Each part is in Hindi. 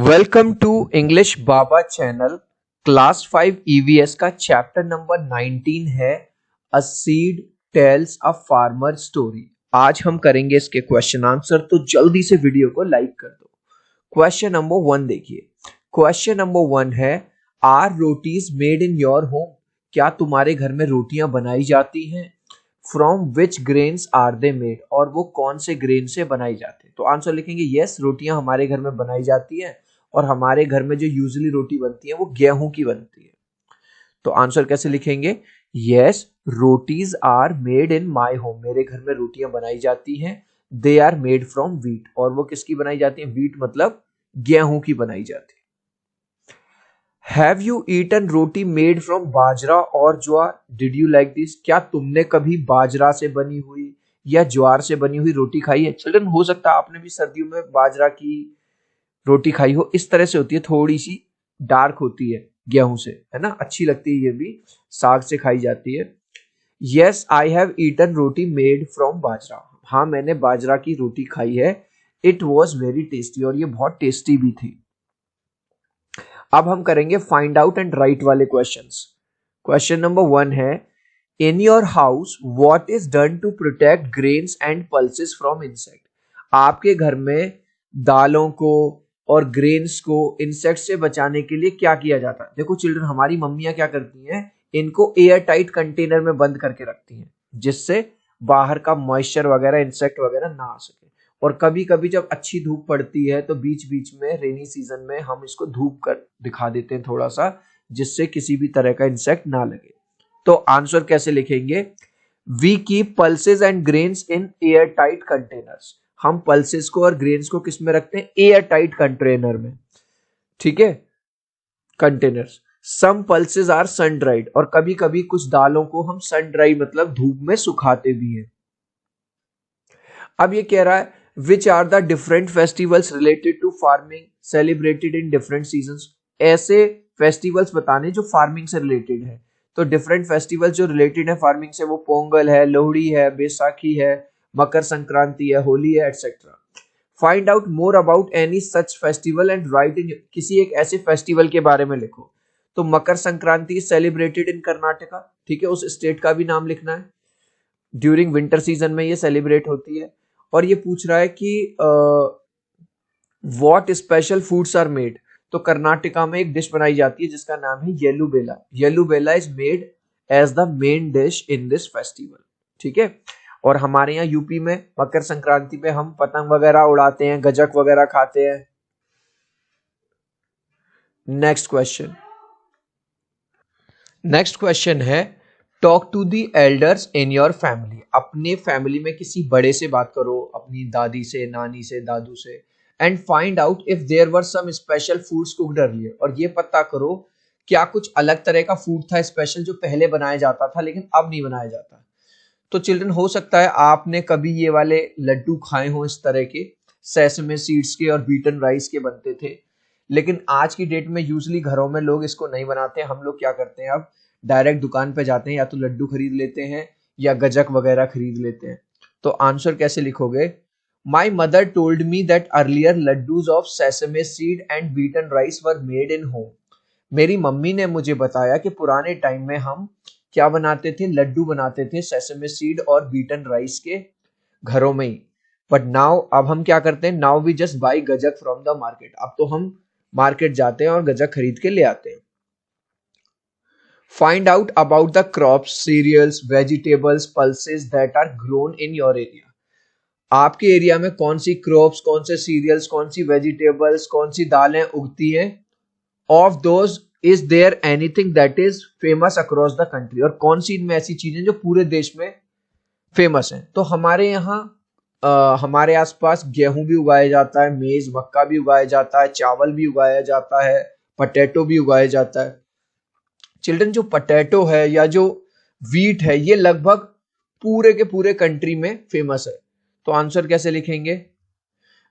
Welcome to English Baba channel. Class 5 EVS का चैप्टर नंबर 19 है a seed tells a farmer story. आज हम करेंगे इसके क्वेश्चन आंसर, तो जल्दी से वीडियो को लाइक कर दो। क्वेश्चन नंबर 1 देखिए। क्वेश्चन नंबर 1 है are rotis made in your home? क्या तुम्हारे घर में रोटियां बनाई जाती हैं? From which grains are they made? और वो कौन से ग्रेन से बनाई जाती है? तो आंसर लिखेंगे यस, रोटियां हमारे घर में बनाई जाती हैं और हमारे घर में जो यूजुअली रोटी बनती है वो गेहूं की बनती है। तो आंसर कैसे लिखेंगे? Yes, rotis are made in my home. मेरे घर में रोटियां बनाई जाती हैं। They are made from wheat. और वो किसकी बनाई जाती है? व्हीट मतलब गेहूं की बनाई जाती है। Have you eaten roti made from bajra और jowar? Did you like this? क्या तुमने कभी बाजरा से बनी हुई या ज्वार से बनी हुई रोटी खाई है? चिल्ड्रन, हो सकता है आपने भी सर्दियों में बाजरा की रोटी खाई हो। इस तरह से होती है, थोड़ी सी डार्क होती है गेहूं से, है ना। अच्छी लगती है, ये भी साग से खाई जाती है। Yes, I have eaten roti made from bajra. हाँ, मैंने बाजरा की रोटी खाई है। It was very tasty. और ये बहुत टेस्टी भी थी। अब हम करेंगे फाइंड आउट एंड राइट वाले क्वेश्चंस। क्वेश्चन नंबर 1 है in your house what is done to protect grains and pulses from insect? आपके घर में दालों को और ग्रेन्स को इंसेक्ट से बचाने के लिए क्या किया जाता है? देखो चिल्ड्रन, हमारी मम्मियां क्या करती हैं, इनको एयर टाइट कंटेनर में बंद करके रखती हैं, जिससे बाहर का मॉइस्चर वगैरह, इंसेक्ट वगैरह ना आ सके। और कभी कभी जब अच्छी धूप पड़ती है तो बीच बीच में रेनी सीजन में हम इसको धूप कर दिखा देते हैं थोड़ा सा, जिससे किसी भी तरह का इंसेक्ट ना लगे। तो आंसर कैसे लिखेंगे? We keep pulses and grains in airtight containers. हम पल्सेस को और ग्रेन्स को किस में रखते हैं? एयर टाइट कंटेनर में। ठीक है, containers. Some pulses are sun dried. और कभी कभी कुछ दालों को हम सन ड्राई मतलब धूप में सुखाते भी हैं। अब ये कह रहा है which are the different festivals related to farming celebrated in different seasons? ऐसे फेस्टिवल्स बताने जो फार्मिंग से रिलेटेड है। तो डिफरेंट फेस्टिवल्स जो रिलेटेड है फार्मिंग से, वो पोंगल है, लोहड़ी है, बैसाखी है, मकर संक्रांति है, होली है, etcetera. Find out more about any such festival and write in. किसी एक ऐसे फेस्टिवल के बारे में लिखो। तो मकर संक्रांति सेलिब्रेटेड इन कर्नाटका। ठीक है, उस स्टेट का भी नाम लिखना है। ड्यूरिंग विंटर सीजन में ये सेलिब्रेट होती है। और ये पूछ रहा है कि what special foods are made? तो कर्नाटका में एक डिश बनाई जाती है जिसका नाम है Ellu Bella. Ellu Bella is made as the main dish in this festival. ठीक है। और हमारे यहाँ यूपी में मकर संक्रांति पे हम पतंग वगैरह उड़ाते हैं, गजक वगैरह खाते हैं। Next question. नेक्स्ट क्वेश्चन है talk to the elders in your family. अपने फैमिली में किसी बड़े से बात करो, अपनी दादी से, नानी से, दादू से। And find out if there were some special foods cooked earlier. और ये पता करो क्या कुछ अलग तरह का फूड था स्पेशल जो पहले बनाया जाता था लेकिन अब नहीं बनाया जाता। तो चिल्ड्रन, हो सकता है आपने कभी ये वाले लड्डू खाए हो, इस तरह के सेसमे सीड्स के और बीटन राइस के बनते थे। लेकिन आज की डेट में यूजली घरों में लोग इसको नहीं बनाते। हम लोग क्या करते हैं, अब डायरेक्ट दुकान पे जाते हैं, या तो लड्डू खरीद लेते हैं या गजक वगैरह खरीद लेते हैं। तो आंसर कैसे लिखोगे? My mother told me that earlier laddoos of sesame seed and beaten rice were made in home. मेरी मम्मी ने मुझे बताया कि पुराने टाइम में हम क्या बनाते थे? लड्डू बनाते थे सेसमे सीड और बीटन राइस के, घरों में ही। बट नाउ, अब हम क्या करते हैं? Now we just buy gajak from the market. अब तो हम मार्केट जाते हैं और गजक खरीद के ले आते हैं। Find out about the crops, cereals, vegetables, pulses that are grown in your area. आपके एरिया में कौन सी क्रॉप्स, कौन से सीरियल्स, कौन सी वेजिटेबल्स, कौन सी दालें उगती हैं? Of those is there anything that is famous across the country? और कौन सी इनमें ऐसी चीजें जो पूरे देश में फेमस हैं? तो हमारे यहाँ हमारे आसपास गेहूं भी उगाया जाता है, मेज मक्का भी उगाया जाता है, चावल भी उगाया जाता है, पटेटो भी उगाया जाता है। चिल्ड्रन, जो पटेटो है या जो वीट है, ये लगभग पूरे के पूरे कंट्री में फेमस है। तो आंसर कैसे लिखेंगे?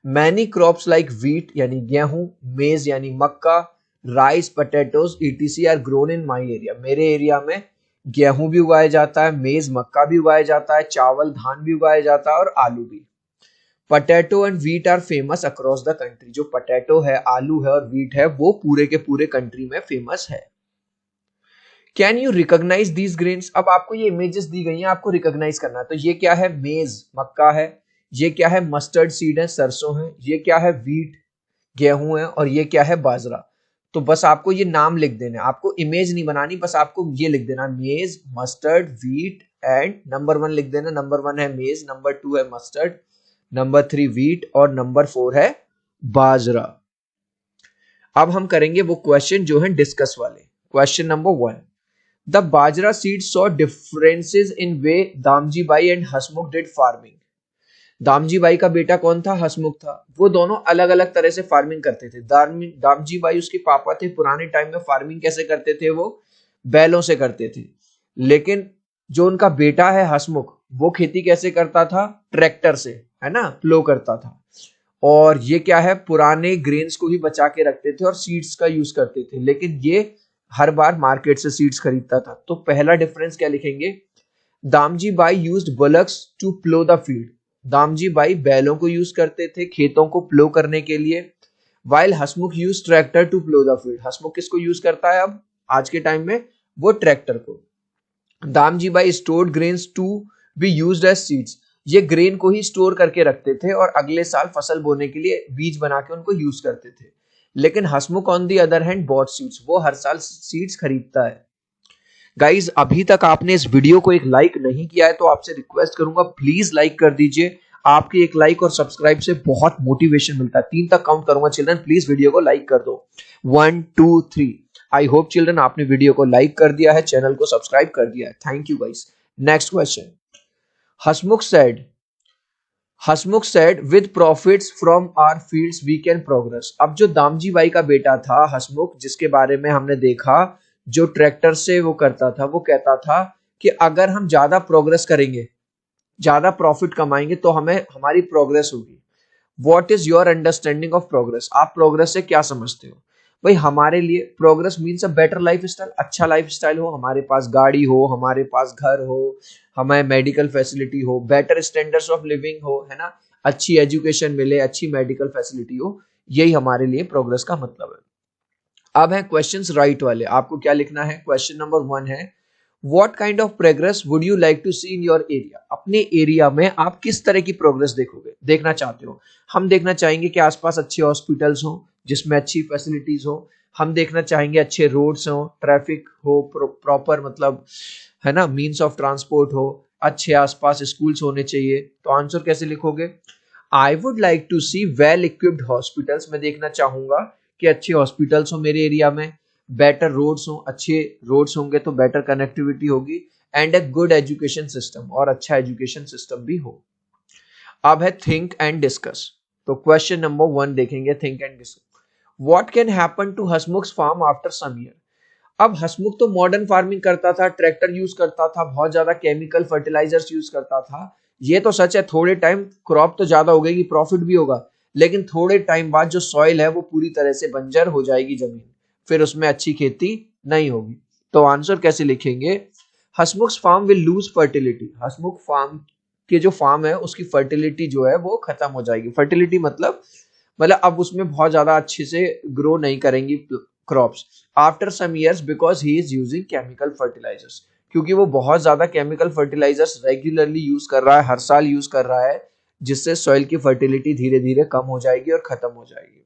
मैनी क्रॉप्स लाइक वीट यानी गेहूं, मेज यानी मक्का, rice, potatoes ETC are grown in my area. मेरे एरिया में गेहूं भी उगाया जाता है, मेज मक्का भी उगाया जाता है, चावल धान भी उगाया जाता है और आलू भी। Potato and wheat are famous across the country. जो पोटैटो है, आलू है और व्हीट है, वो पूरे के पूरे कंट्री में फेमस है। Can you recognise these grains? अब आपको ये इमेजेस दी गई हैं, आपको रिकॉग्नाइज करना है। तो ये क्या है? मेज, मक्का है। ये क्या है? मस्टर्ड सीड है, सरसों है। ये क्या है? व्हीट, गेहूं है। और ये क्या है? बाजरा। तो बस आपको ये नाम लिख देना है, आपको इमेज नहीं बनानी, बस आपको ये लिख देना, मेज, मस्टर्ड, व्हीट एंड नंबर 1 लिख देना। नंबर 1 है मेज, नंबर 2 है मस्टर्ड, नंबर 3 व्हीट और नंबर 4 है बाजरा। अब हम करेंगे वो क्वेश्चन जो है डिस्कस वाले। Question number 1, the bajra seed saw differences in way Damji by and Hasmukh did farming. Damji by का बेटा कौन था? हसमुख था। वो दोनों अलग अलग तरह से फार्मिंग करते थे। दामजी बाई उसके पापा थे, पुराने टाइम में फार्मिंग कैसे करते थे? वो बैलों से करते थे। लेकिन जो उनका बेटा है हसमुख, वो खेती कैसे करता था? ट्रैक्टर से, है ना, प्लो करता था। और ये क्या है? पुराने ग्रेन्स को ही बचा के रखते थे और सीड्स का यूज करते थे। लेकिन ये हर बार मार्केट से सीड्स खरीदता था। तो पहला डिफरेंस क्या लिखेंगे? Damji Bai used bullocks to plough the field. Damji Bai बैलों को यूज करते थे खेतों को प्लो करने के लिए। While Hasmukh use tractor to plough the field. Hasmukh किसको यूज करता है अब आज के टाइम में? वो ट्रैक्टर को। Damji Bai stored grains to be used as seeds. ये ग्रेन को ही स्टोर करके रखते थे और अगले साल फसल बोने के लिए बीज बना के उनको यूज करते थे। लेकिन Hasmukh on the other hand bought seeds, वो हर साल सीड्स खरीदता है। गाइज, अभी तक आपने इस वीडियो को एक लाइक नहीं किया है तो आपसे रिक्वेस्ट करूंगा, प्लीज लाइक कर दीजिए। आपके एक लाइक और सब्सक्राइब से बहुत मोटिवेशन मिलता है। 3 तक काउंट करूंगा चिल्ड्रन, प्लीज वीडियो को लाइक कर दो। 1 2 3। आई होप चिल्ड्रन आपने वीडियो को लाइक कर दिया है, चैनल को सब्सक्राइब कर दिया है। Thank you guys. Next question, Hasmukh said Hasmukh said with profits from our fields we can progress. अब जो दामजी बाई का बेटा था हसमुख, जिसके बारे में हमने देखा, जो ट्रैक्टर से वो करता था, वो कहता था कि अगर हम ज्यादा प्रोग्रेस करेंगे, ज्यादा प्रॉफिट कमाएंगे तो हमें हमारी प्रोग्रेस होगी। What is your understanding of progress? आप प्रोग्रेस से क्या समझते हो? भाई हमारे लिए progress means a better life style, अच्छा लाइफ स्टाइल हो, हमारे पास गाड़ी हो, हमारे पास घर हो, हमें मेडिकल फैसिलिटी हो, बेटर स्टैंडर्ड्स ऑफ लिविंग हो, है ना, अच्छी एजुकेशन मिले, अच्छी मेडिकल फैसिलिटी हो। यही हमारे लिए प्रोग्रेस का मतलब है। अब है क्वेश्चंस राइट वाले, आपको क्या लिखना है? क्वेश्चन नंबर 1 है, what kind of progress would you like to see in your area? अपने एरिया में आप किस तरह की प्रोग्रेस देखना चाहते हो? हम देखना चाहेंगे कि आसपास अच्छे हॉस्पिटल्स हो जिसमें अच्छी फैसिलिटीज हो। हम देखना चाहेंगे अच्छे रोड्स हो, ट्रैफिक हो, प्रॉपर मतलब, है ना, मीन्स ऑफ ट्रांसपोर्ट हो, अच्छे आसपास स्कूल्स होने चाहिए। तो आंसर कैसे लिखोगे? I would like to see well equipped hospitals. मैं देखना चाहूंगा कि अच्छे हॉस्पिटल्स हो मेरे एरिया में, बेटर रोड्स हो, अच्छे रोड्स होंगे तो बेटर कनेक्टिविटी होगी, and a good education system, और अच्छा एजुकेशन सिस्टम भी हो। अब है थिंक एंड डिस्कस। तो क्वेश्चन नंबर 1 देखेंगे, think and discuss. What can happen to Hasmukh's farm after some year? अब हसमुख तो मॉडर्न फार्मिंग करता था, ट्रैक्टर यूज करता था, बहुत ज्यादा केमिकल फर्टिलाइजर्स यूज करता था। ये तो सच है, थोड़े टाइम क्रॉप तो ज्यादा हो गई, प्रॉफिट भी होगा, लेकिन थोड़े टाइम बाद जो सॉइल है वो पूरी तरह से बंजर हो जाएगी जमीन, फिर उसमें अच्छी खेती नहीं होगी। तो आंसर कैसे लिखेंगे? Hasmukh farm will lose fertility. Hasmukh farm के जो फार्म है उसकी फर्टिलिटी जो है वो खत्म हो जाएगी। फर्टिलिटी मतलब अब उसमें बहुत ज्यादा अच्छे से ग्रो नहीं करेंगी crops after some years, because he is using chemical fertilisers. क्योंकि वो बहुत ज्यादा केमिकल फर्टिलाइजर्स रेगुलरली यूज कर रहा है, हर साल यूज कर रहा है, जिससे सॉइल की फर्टिलिटी धीरे धीरे कम हो जाएगी और खत्म हो जाएगी।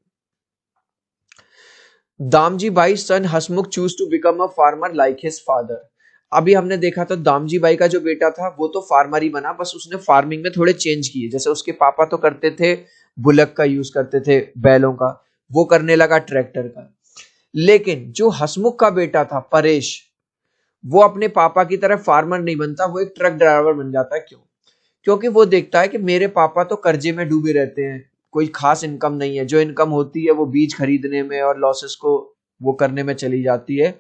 Damji Bai son Hasmukh choose to become a farmer like his father. अभी हमने देखा था दामजी बाई का जो बेटा था वो तो फार्मर ही बना, बस उसने फार्मिंग में थोड़े चेंज किए। जैसे उसके पापा तो करते थे बुलक का यूज करते थे, बैलों का, वो करने लगा ट्रैक्टर का। लेकिन जो हसमुख का बेटा था परेश, वो अपने पापा की तरह फार्मर नहीं बनता, वो एक ट्रक ड्राइवर बन जाता है। क्यों? क्योंकि वो देखता है कि मेरे पापा तो कर्जे में डूबे रहते हैं, कोई खास इनकम नहीं है, जो इनकम होती है वो बीज खरीदने में और लॉसेस को वो करने में चली जाती है।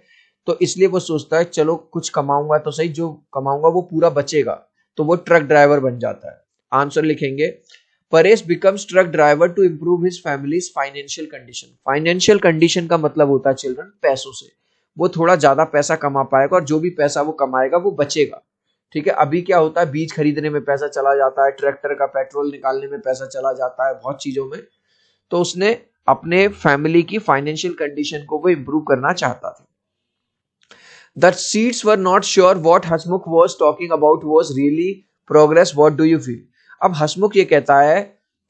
तो इसलिए वो सोचता है चलो कुछ कमाऊंगा तो सही, जो कमाऊंगा वो पूरा बचेगा, तो वो ट्रक ड्राइवर बन जाता है। आंसर लिखेंगे, Paresh becomes truck driver to improve his family's financial condition. Financial condition का मतलब होता है चिल्ड्रन पैसों से। वो थोड़ा ज्यादा पैसा कमा पाएगा और जो भी पैसा वो कमाएगा वो बचेगा, ठीक है, अभी क्या होता है, बीज खरीदने में पैसा चला जाता है, ट्रैक्टर का पेट्रोल निकालने में पैसा चला जाता है, बहुत चीजों में। तो उसने अपने फैमिली की फाइनेंशियल कंडीशन को वो इंप्रूव करना चाहता था। The seeds were not sure what Hasmukh was talking about was really progress. What do you feel? अब हसमुख ये कहता है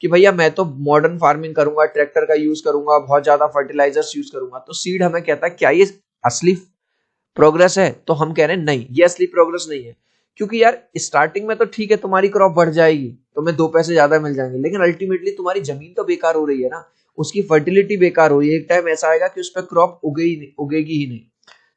कि भैया मैं तो मॉडर्न फार्मिंग करूंगा, ट्रैक्टर का यूज करूंगा, बहुत ज्यादा फर्टिलाइजर्स यूज करूंगा। तो सीड हमें कहता है क्या ये असली प्रोग्रेस है? तो हम कह रहे हैं नहीं, ये असली प्रोग्रेस नहीं है। क्योंकि यार स्टार्टिंग में तो ठीक है, तुम्हारी क्रॉप बढ़ जाएगी, तुम्हें 2 पैसे ज्यादा मिल जाएंगे, लेकिन अल्टीमेटली तुम्हारी जमीन तो बेकार हो रही है ना, उसकी फर्टिलिटी बेकार हो रही है। एक टाइम ऐसा आएगा कि उस पर क्रॉप उगेगी ही नहीं।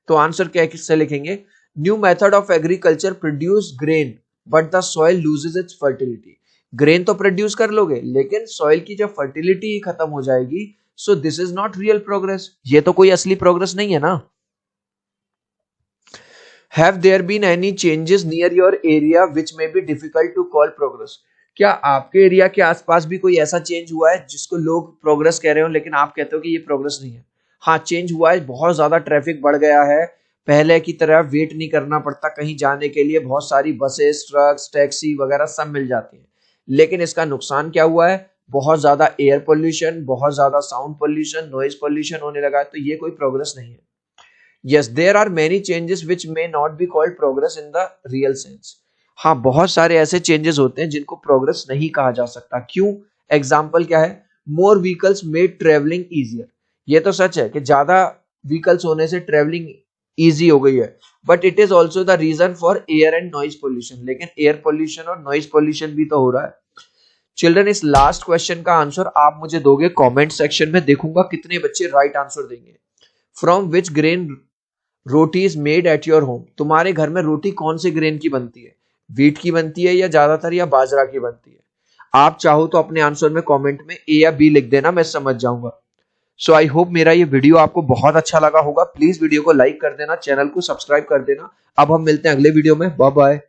तो आंसर क्या किससे लिखेंगे? New method of agriculture produce grain but the soil loses it's fertility. Grain तो प्रोड्यूस कर लोगे, लेकिन सॉइल की जब फर्टिलिटी ही खत्म हो जाएगी, so this is not real progress. ये तो कोई असली प्रोग्रेस नहीं है ना। Have there been any changes near your area which may be difficult to call progress? क्या आपके एरिया के आसपास भी कोई ऐसा चेंज हुआ है जिसको लोग प्रोग्रेस कह रहे हो, लेकिन आप कहते हो कि ये प्रोग्रेस नहीं है? हाँ, चेंज हुआ है, बहुत ज्यादा ट्रैफिक बढ़ गया है। पहले की तरह वेट नहीं करना पड़ता कहीं जाने के लिए, बहुत सारी बसेस, ट्रक्स, टैक्सी वगैरह सब मिल जाती हैं। लेकिन इसका नुकसान क्या हुआ है? बहुत ज्यादा एयर पोल्यूशन, बहुत ज्यादा साउंड पोल्यूशन, नॉइज पोल्यूशन होने लगा है। तो ये कोई प्रोग्रेस नहीं है। Yes, there are many changes which may not be called progress in the real sense. हाँ, बहुत सारे ऐसे चेंजेस होते हैं जिनको प्रोग्रेस नहीं कहा जा सकता। क्यों? एग्जाम्पल क्या है? मोर व्हीकल्स मेड ट्रेवलिंग इजियर। ये तो सच है कि ज्यादा व्हीकल्स होने से ट्रेवलिंग इजी हो गई है, but it is also the reason for air and noise pollution. लेकिन एयर पोल्यूशन और नॉइज पोल्यूशन भी तो हो रहा है। चिल्ड्रन, इस लास्ट क्वेश्चन का आंसर आप मुझे दोगे कमेंट सेक्शन में, देखूंगा कितने बच्चे राइट आंसर देंगे। From which grain roti is made at your home. तुम्हारे घर में रोटी कौन से ग्रेन की बनती है? व्हीट की बनती है या ज्यादातर या बाजरा की बनती है? आप चाहो तो अपने आंसर में कमेंट में ए या बी लिख देना, मैं समझ जाऊंगा। सो आई होप मेरा ये वीडियो आपको बहुत अच्छा लगा होगा। प्लीज वीडियो को लाइक कर देना, चैनल को सब्सक्राइब कर देना। अब हम मिलते हैं अगले वीडियो में। Bye bye.